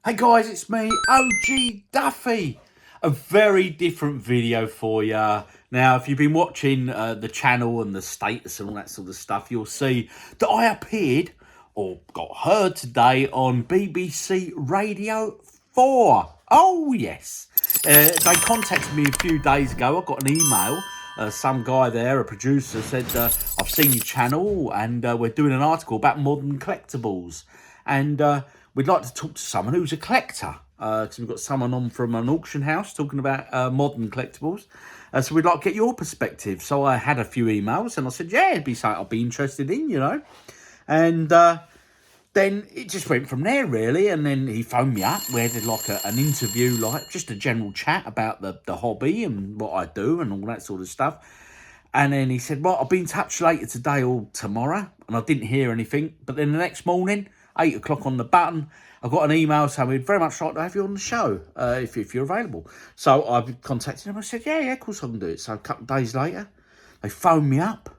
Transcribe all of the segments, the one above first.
Hey guys, it's me, OGDuffy. A very different video for you. Now, if you've been watching the channel and the status and all that sort of stuff, you'll see that I appeared or got heard today on BBC Radio 4. Oh, yes. They contacted me a few days ago. I got an email. Some guy there, a producer, said, I've seen your channel and we're doing an article about modern collectibles. And we'd like to talk to someone who's a collector. Because we've got someone on from an auction house talking about modern collectibles. So we'd like to get your perspective. So I had a few emails and I said, yeah, it'd be something I'd be interested in, you know. And then it just went from there, really. And then he phoned me up. We had like an interview, like just a general chat about the hobby and what I do and all that sort of stuff. And then he said, well, I'll be in touch later today or tomorrow. And I didn't hear anything. But then the next morning, 8 o'clock on the button, I got an email saying we'd very much like to have you on the show if you're available. So I contacted him. I said, yeah, of course I can do it. So a couple of days later, they phoned me up.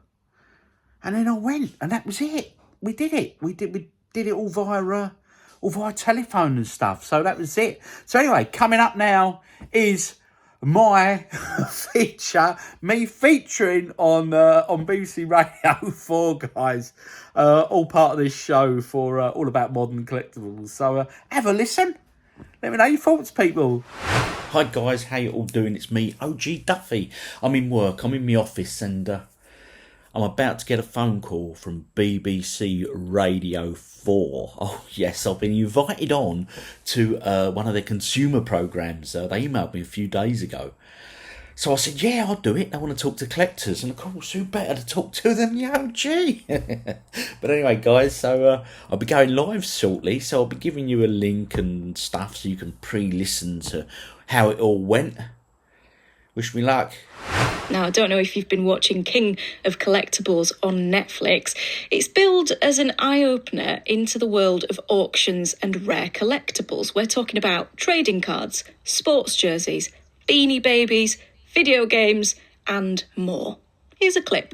And then I went. And that was it. We did it. We did it all via telephone and stuff. So that was it. So anyway, coming up now is my feature, me featuring on BBC Radio 4, guys. All part of this show for all about modern collectibles. So have a listen. Let me know your thoughts, people. Hi guys, how you all doing? It's me, OGDuffy. I'm in work, I'm in my office, and I'm about to get a phone call from BBC Radio 4. Oh yes, I've been invited on to one of their consumer programmes. They emailed me a few days ago. So I said, yeah, I'll do it. I want to talk to collectors. And of course, who better to talk to than the OG? But anyway, guys, so I'll be going live shortly. So I'll be giving you a link and stuff so you can pre-listen to how it all went. Wish me luck. Now, I don't know if you've been watching King of Collectibles on Netflix. It's billed as an eye-opener into the world of auctions and rare collectibles. We're talking about trading cards, sports jerseys, Beanie Babies, video games, and more. Here's a clip.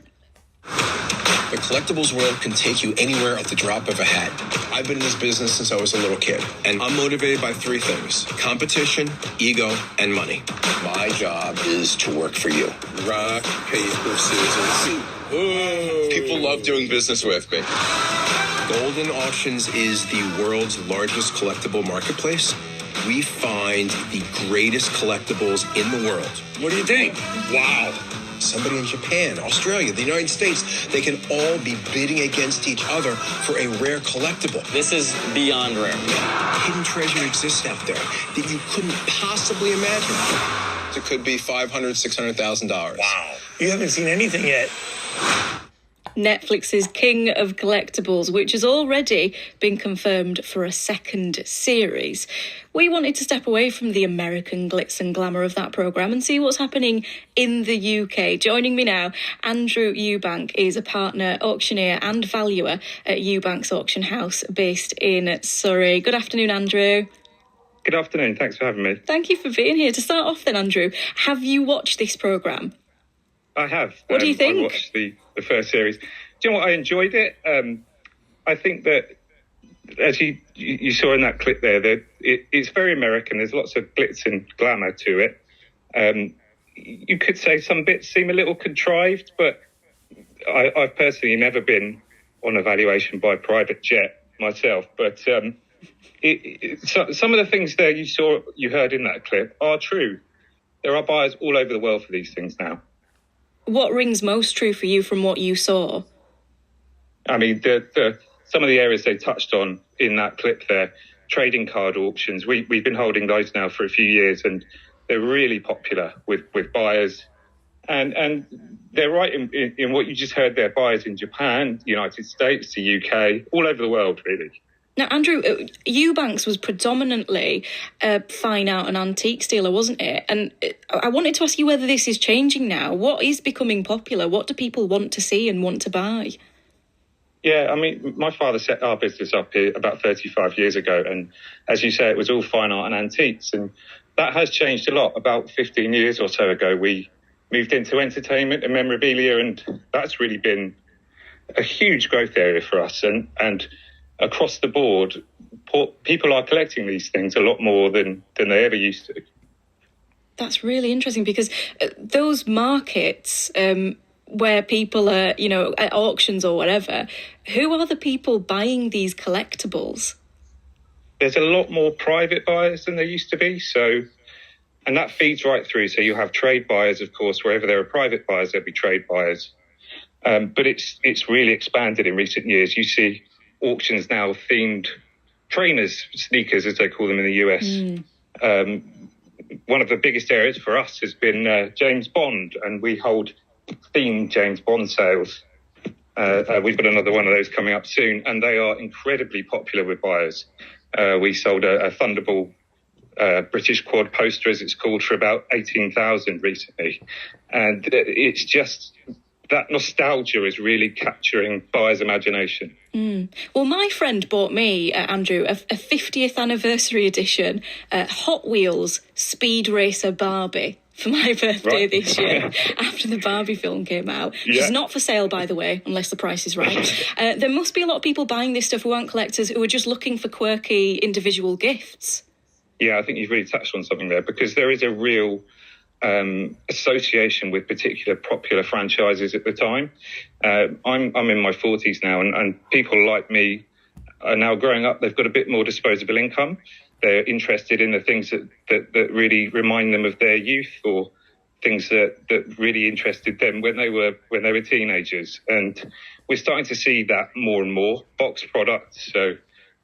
The collectibles world can take you anywhere at the drop of a hat. I've been in this business since I was a little kid, and I'm motivated by three things: competition, ego, and money. My job is to work for you. Rock, paper, scissors. Ooh. People love doing business with me. Golden Auctions is the world's largest collectible marketplace. We find the greatest collectibles in the world. What do you think? Wow. Somebody in Japan, Australia, the United States, they can all be bidding against each other for a rare collectible. This is beyond rare. Hidden treasure exists out there that you couldn't possibly imagine. It could be $500,000, $600,000. Wow. You haven't seen anything yet. Netflix's King of Collectibles, which has already been confirmed for a second series. We wanted to step away from the American glitz and glamour of that programme and see what's happening in the UK. Joining me now, Andrew Eubank is a partner, auctioneer and valuer at Eubank's Auction House based in Surrey. Good afternoon, Andrew. Good afternoon. Thanks for having me. Thank you for being here. To start off then, Andrew, have you watched this programme? I have. What do you think? I watched the first series. Do you know what? I enjoyed it. I think that, as you saw in that clip there, that it's very American. There's lots of glitz and glamour to it. You could say some bits seem a little contrived, but I've personally never been on a valuation by private jet myself. But some of the things there you heard in that clip are true. There are buyers all over the world for these things now. What rings most true for you from what you saw? I mean, some of the areas they touched on in that clip there, trading card auctions, we've been holding those now for a few years, and they're really popular with buyers. And they're right in what you just heard there, buyers in Japan, United States, the UK, all over the world, really. Now, Andrew, Eubanks was predominantly a fine art and antiques dealer, wasn't it? And I wanted to ask you whether this is changing now. What is becoming popular? What do people want to see and want to buy? Yeah, I mean, my father set our business up here about 35 years ago. And as you say, it was all fine art and antiques. And that has changed a lot. About 15 years or so ago, we moved into entertainment and memorabilia. And that's really been a huge growth area for us. And across the board, people are collecting these things a lot more than they ever used to. That's really interesting, because those markets where people are, at auctions or whatever, who are the people buying these collectibles? There's a lot more private buyers than there used to be. And that feeds right through. So you have trade buyers, of course. Wherever there are private buyers, there'll be trade buyers. But it's really expanded in recent years. You see auctions now themed trainers, sneakers, as they call them in the US. One of the biggest areas for us has been James Bond, and we hold themed James Bond sales. We've got another one of those coming up soon, and they are incredibly popular with buyers. We sold a Thunderball British quad poster, as it's called, for about 18,000 recently. And it's just that nostalgia is really capturing buyers' imagination. Well, my friend bought me, Andrew, a 50th anniversary edition Hot Wheels Speed Racer Barbie for my birthday this year, after the Barbie film came out. She's not for sale, by the way, unless the price is right. There must be a lot of people buying this stuff who aren't collectors, who are just looking for quirky individual gifts. Yeah, I think you've really touched on something there, because there is a real association with particular popular franchises at the time. I'm in my 40s now, and people like me are now growing up. They've got a bit more disposable income. They're interested in the things that really remind them of their youth, or things that really interested them when they were teenagers. And we're starting to see that more and more. Box products. So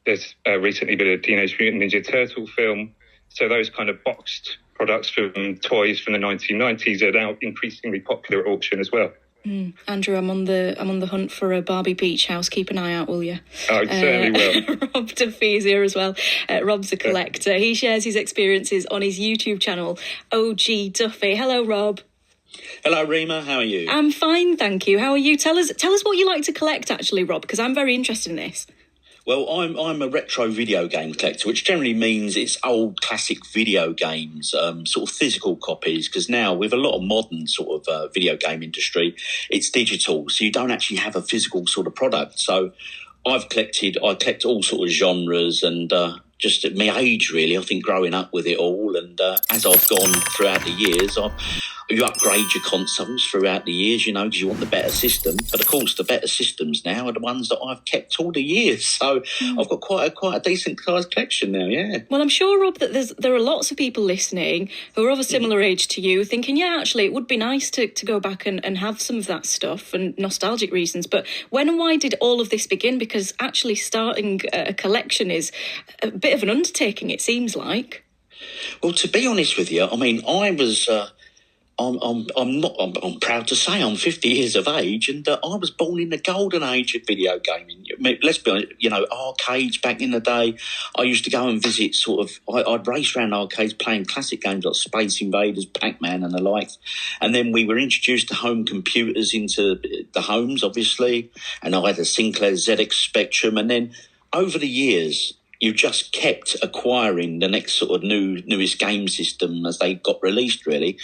there's recently been a Teenage Mutant Ninja Turtle film. So those kind of boxed products from toys from the 1990s are now increasingly popular at auction as well. Andrew, I'm on the hunt for a Barbie Beach house. Keep an eye out, will you? I certainly will. Rob Duffy is here as well. Rob's a collector. He shares his experiences on his YouTube channel, OGDuffy. Hello, Rob. Hello, Rima. How are you? I'm fine, thank you. How are you? Tell us what you like to collect, actually, Rob, because I'm very interested in this. Well, I'm a retro video game collector, which generally means it's old classic video games, sort of physical copies, because now with a lot of modern sort of video game industry, it's digital, so you don't actually have a physical sort of product. So I collect all sort of genres, and just at my age, really, I think growing up with it all, and as I've gone throughout the years, you upgrade your consoles throughout the years, because you want the better system. But of course, the better systems now are the ones that I've kept all the years. So I've got quite a decent sized collection now. Yeah. Well, I'm sure, Rob, that there are lots of people listening who are of a similar age to you, thinking, yeah, actually, it would be nice to go back and have some of that stuff, and nostalgic reasons. But when and why did all of this begin? Because actually, starting a collection is a bit of an undertaking, it seems like. Well, to be honest with you, I mean, I was. I'm proud to say I'm 50 years of age, and I was born in the golden age of video gaming. Let's be honest, arcades back in the day. I used to go and visit I'd race around arcades playing classic games like Space Invaders, Pac-Man and the like. And then we were introduced to home computers into the homes, obviously. And I had a Sinclair ZX Spectrum. And then over the years, you just kept acquiring the next sort of newest game system as they got released, really.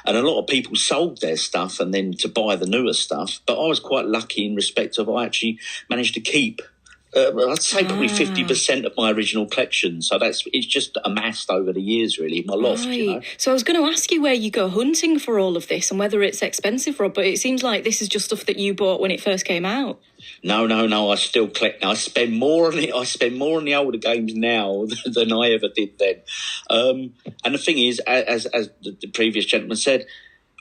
And a lot of people sold their stuff and then to buy the newer stuff. But I was quite lucky in respect of I actually managed to keep, I'd say probably 50% of my original collection. So it's just amassed over the years, really, my loft, Right. So I was going to ask you where you go hunting for all of this and whether it's expensive, Rob, but it seems like this is just stuff that you bought when it first came out. No. I still collect now. I spend more on it. I spend more on the older games now than I ever did then. And the thing is, as the previous gentleman said,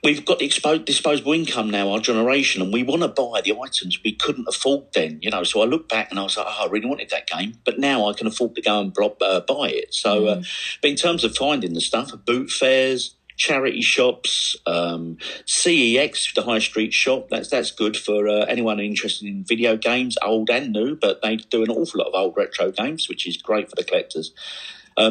we've got disposable income now, our generation, and we want to buy the items we couldn't afford then. So I look back and I was like, I really wanted that game, but now I can afford to go and buy it. So, but in terms of finding the stuff, boot fairs, charity shops, CEX, the high street shop. That's good for anyone interested in video games, old and new. But they do an awful lot of old retro games, which is great for the collectors.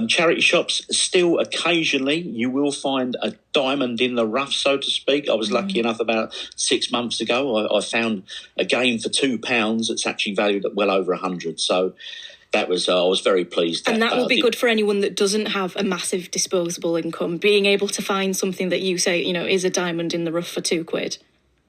Charity shops, still occasionally you will find a diamond in the rough, so to speak. I was lucky enough about 6 months ago. I found a game for £2 that's actually valued at well over 100. So that was I was very pleased. And that will be good for anyone that doesn't have a massive disposable income, being able to find something that you say, is a diamond in the rough for £2.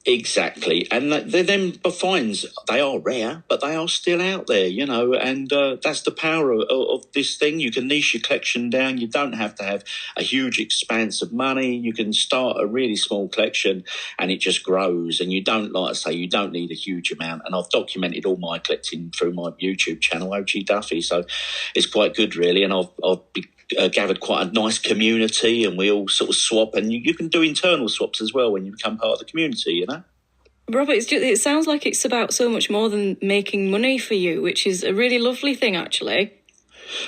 Exactly, and they're them finds. They are rare, but they are still out there, you know. And that's the power of this thing. You can niche your collection down. You don't have to have a huge expanse of money. You can start a really small collection, and it just grows. And you don't, like I say, you don't need a huge amount. And I've documented all my collecting through my YouTube channel, OGDuffy. So it's quite good, really. And I've gathered quite a nice community, and we all sort of swap, and you can do internal swaps as well when you become part of the community, you know. Robert, it sounds like it's about so much more than making money for you, which is a really lovely thing, actually.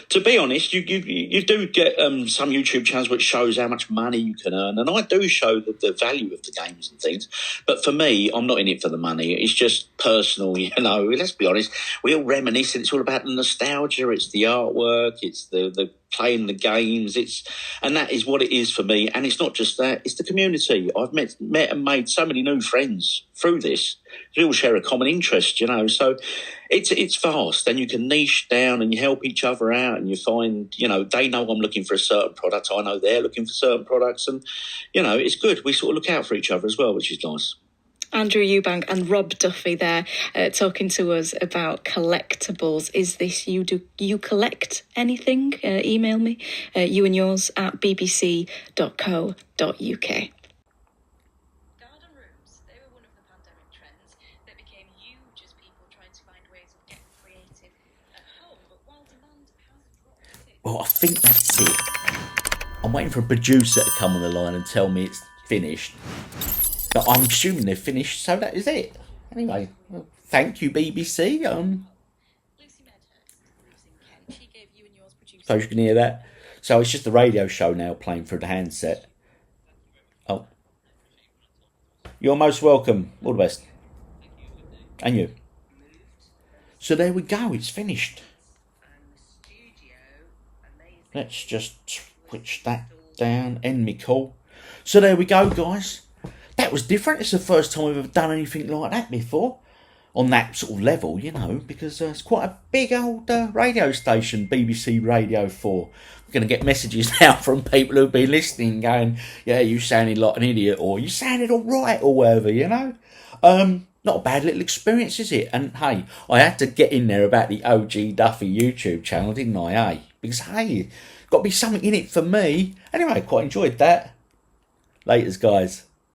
To be honest, you do get some YouTube channels which shows how much money you can earn, and I do show the value of the games and things. But for me, I'm not in it for the money. It's just personal, you know. Let's be honest. We all reminisce, and it's all about the nostalgia. It's the artwork. It's the playing the games. And that is what it is for me. And it's not just that. It's the community. I've met and made so many new friends through this. We all share a common interest, you know. So it's vast, and you can niche down and you help each other out, and you find, you know, they know I'm looking for a certain product. I know they're looking for certain products, and, you know, it's good. We sort of look out for each other as well, which is nice. Andrew Eubank and Rob Duffy there talking to us about collectibles. Is this you? Do you collect anything? Email me, you and yours at bbc.co.uk. Garden rooms, they were one of the pandemic trends that became huge as people tried to find ways of getting creative at home. But while demand has dropped... Well, I think that's it. I'm waiting for a producer to come on the line and tell me it's finished. But I'm assuming they're finished, so that is it. Anyway, well, thank you, BBC. So you can hear that. So it's just the radio show now playing through the handset. Oh. You're most welcome. All the best. And you. So there we go. It's finished. Let's just switch that down. End me call. So there we go, guys. That was different. It's the first time we've ever done anything like that before. On that sort of level, you know, because it's quite a big old radio station, BBC Radio 4. We're going to get messages now from people who've been listening going, yeah, you sounded like an idiot, or you sounded all right, or whatever, you know. Not a bad little experience, is it? And, hey, I had to get in there about the OGDuffy YouTube channel, didn't I, hey? Because, hey, got to be something in it for me. Anyway, quite enjoyed that. Laters, guys.